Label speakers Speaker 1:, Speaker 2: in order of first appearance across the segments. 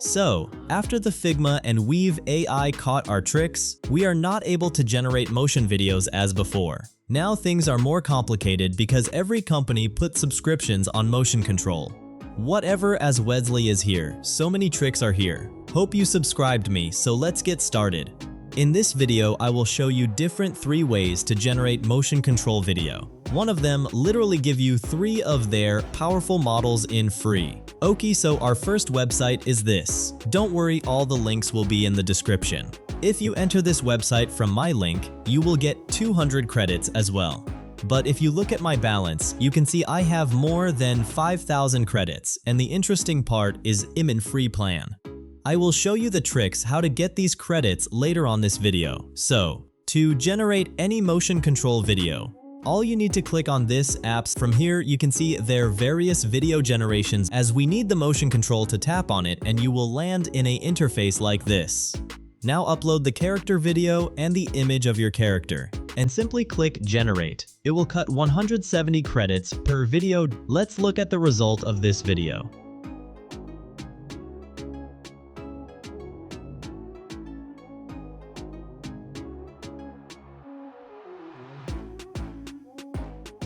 Speaker 1: So, after the Figma and Weave AI caught our tricks, we are not able to generate motion videos as before. Now things are more complicated because every company puts subscriptions on motion control. Whatever, as Wesley is here, so many tricks are here. Hope you subscribed me, so let's get started. In this video, I will show you different 3 ways to generate motion control video. One of them literally give you 3 of their powerful models in free. Okay, so our first website is this. Don't worry, all the links will be in the description. If you enter this website from my link, you will get 200 credits as well. But if you look at my balance, you can see I have more than 5,000 credits, and the interesting part is I'm in free plan. I will show you the tricks how to get these credits later on this video. So, to generate any motion control video, all you need to click on this apps. From here, you can see their various video generations as we need the motion control to tap on it, and you will land in a interface like this. Now upload the character video and the image of your character, and simply click generate. It will cut 170 credits per video. Let's look at the result of this video.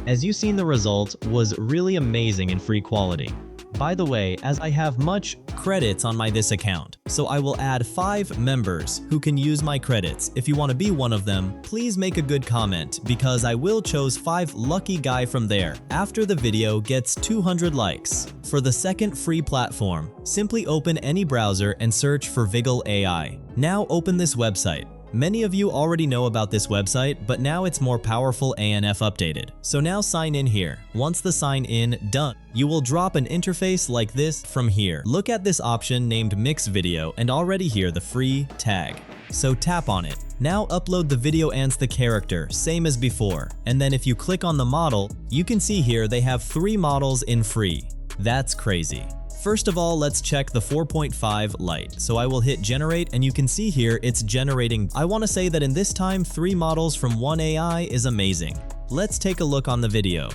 Speaker 1: As you seen, the result was really amazing in free quality. By the way, as I have much credits on this account, so I will add 5 members who can use my credits. If you want to be one of them, please make a good comment because I will choose 5 lucky guy from there after the video gets 200 likes. For the second free platform, simply open any browser and search for Vigil AI. Now open this website. Many of you already know about this website, but now it's more powerful ANF updated. So now sign in here. Once the sign in done, you will drop an interface like this from here. Look at this option named Mix Video and already hear the free tag. So tap on it. Now upload the video and the character, same as before. And then if you click on the model, you can see here they have 3 models in free. That's crazy. First of all, let's check the 4.5 light. So I will hit generate and you can see here it's generating. I want to say that in this time 3 models from one AI is amazing. Let's take a look on the video.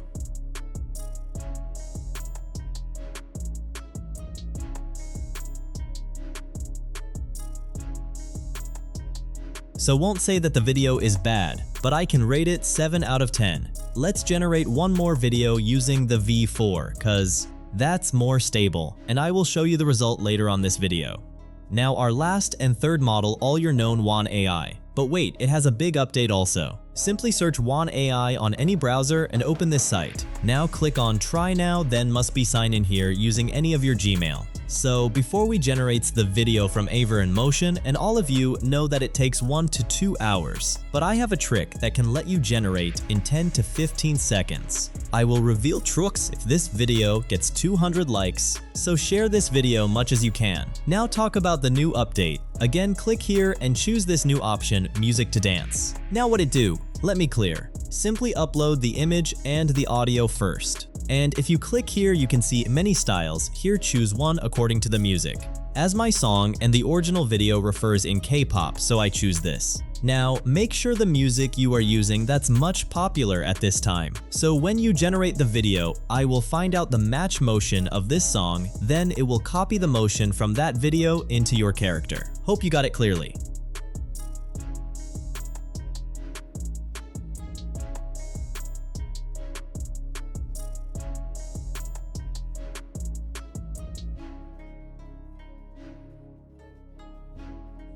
Speaker 1: So won't say that the video is bad, but I can rate it 7 out of 10. Let's generate one more video using the V4 cause that's more stable, and I will show you the result later on this video. Now our last and third model, all your known WAN AI. But wait, it has a big update also. Simply search WAN AI on any browser and open this site. Now click on Try Now, then must be signed in here using any of your Gmail. So before we generate the video from Aver in Motion, and all of you know that it takes 1 to 2 hours, but I have a trick that can let you generate in 10 to 15 seconds. I will reveal tricks if this video gets 200 likes, so share this video much as you can. Now talk about the new update. Again, click here and choose this new option, Music to Dance. Now what it do? Let me clear. Simply upload the image and the audio first. And if you click here, you can see many styles. Here choose one according to the music. As my song and the original video refers in K-pop, so I choose this. Now, make sure the music you are using that's much popular at this time. So when you generate the video, I will find out the match motion of this song, then it will copy the motion from that video into your character. Hope you got it clearly.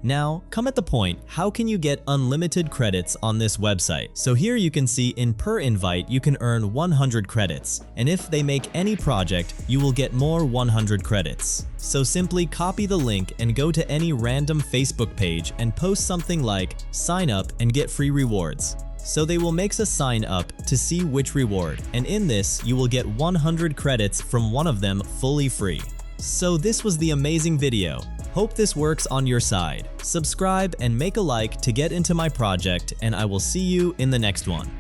Speaker 1: Now, come at the point, how can you get unlimited credits on this website? So here you can see in per invite, you can earn 100 credits. And if they make any project, you will get more 100 credits. So simply copy the link and go to any random Facebook page and post something like, sign up and get free rewards. So they will make a sign up to see which reward. And in this, you will get 100 credits from one of them fully free. So this was the amazing video. Hope this works on your side. Subscribe and make a like to get into my project, and I will see you in the next one.